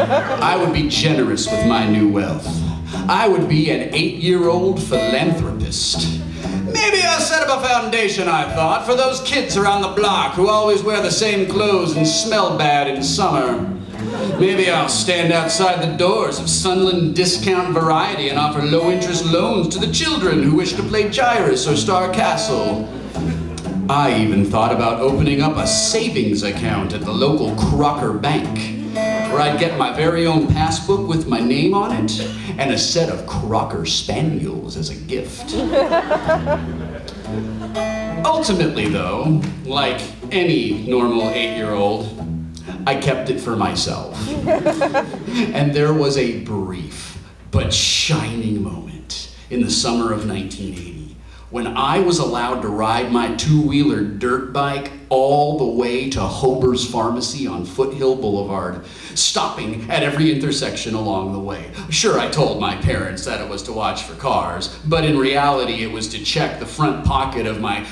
I would be generous with my new wealth. I would be an 8-year-old philanthropist. Maybe I'll set up a foundation, I thought, for those kids around the block who always wear the same clothes and smell bad in summer. Maybe I'll stand outside the doors of Sunland Discount Variety and offer low-interest loans to the children who wish to play Gyrus or Star Castle. I even thought about opening up a savings account at the local Crocker Bank, where I'd get my very own passbook with my name on it and a set of Crocker Spaniels as a gift. Ultimately, though, like any normal 8-year-old, I kept it for myself. And there was a brief but shining moment in the summer of 1980 when I was allowed to ride my 2-wheeler dirt bike all the way to Hober's Pharmacy on Foothill Boulevard, stopping at every intersection along the way. Sure, I told my parents that it was to watch for cars, but in reality it was to check the front pocket of my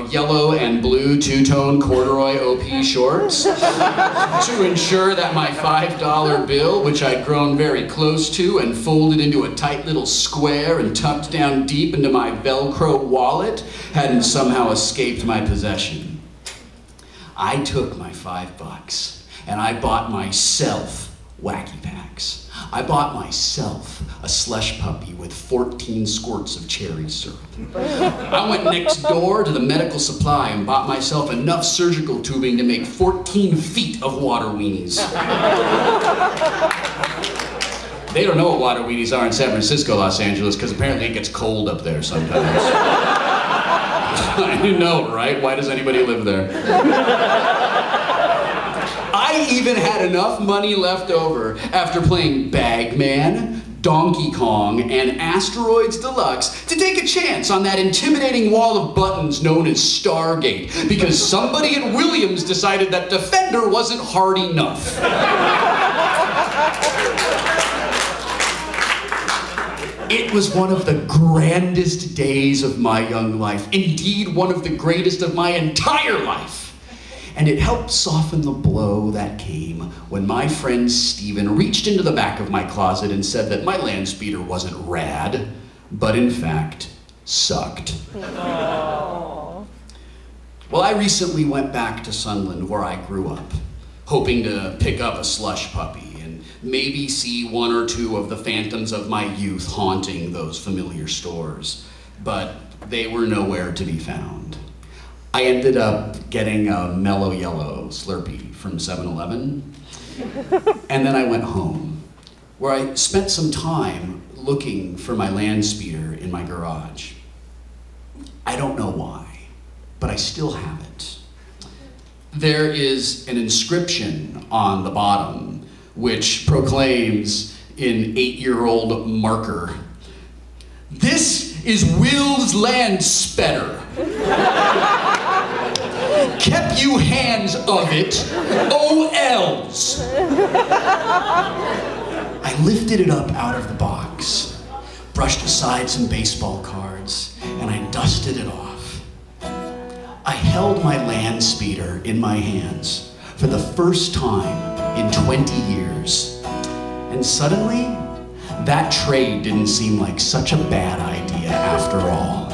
yellow and blue two-tone corduroy OP shorts to ensure that my $5 bill, which I'd grown very close to and folded into a tight little square and tucked down deep into my Velcro wallet, hadn't somehow escaped my possession. I took my $5 and I bought myself Wacky Packs. I bought myself a slush puppy with 14 squirts of cherry syrup. I went next door to the medical supply and bought myself enough surgical tubing to make 14 feet of water weenies. They don't know what water weenies are in San Francisco, Los Angeles, because apparently it gets cold up there sometimes. I know, right? Why does anybody live there? I even had enough money left over after playing Bagman, Donkey Kong, and Asteroids Deluxe to take a chance on that intimidating wall of buttons known as Stargate, because somebody at Williams decided that Defender wasn't hard enough. It was one of the grandest days of my young life, indeed one of the greatest of my entire life. And it helped soften the blow that came when my friend Steven reached into the back of my closet and said that my land speeder wasn't rad, but in fact, sucked. Aww. Well, I recently went back to Sunland where I grew up, hoping to pick up a slush puppy and maybe see one or two of the phantoms of my youth haunting those familiar stores, but they were nowhere to be found. I ended up getting a Mellow Yellow Slurpee from 7-Eleven, and then I went home, where I spent some time looking for my land speeder in my garage. I don't know why, but I still have it. There is an inscription on the bottom which proclaims in 8-year-old marker, "This is Will's land spedder. Kept you hands of it, OLs." I lifted it up out of the box, brushed aside some baseball cards, and I dusted it off. I held my land speeder in my hands for the first time in 20 years. And suddenly, that trade didn't seem like such a bad idea after all.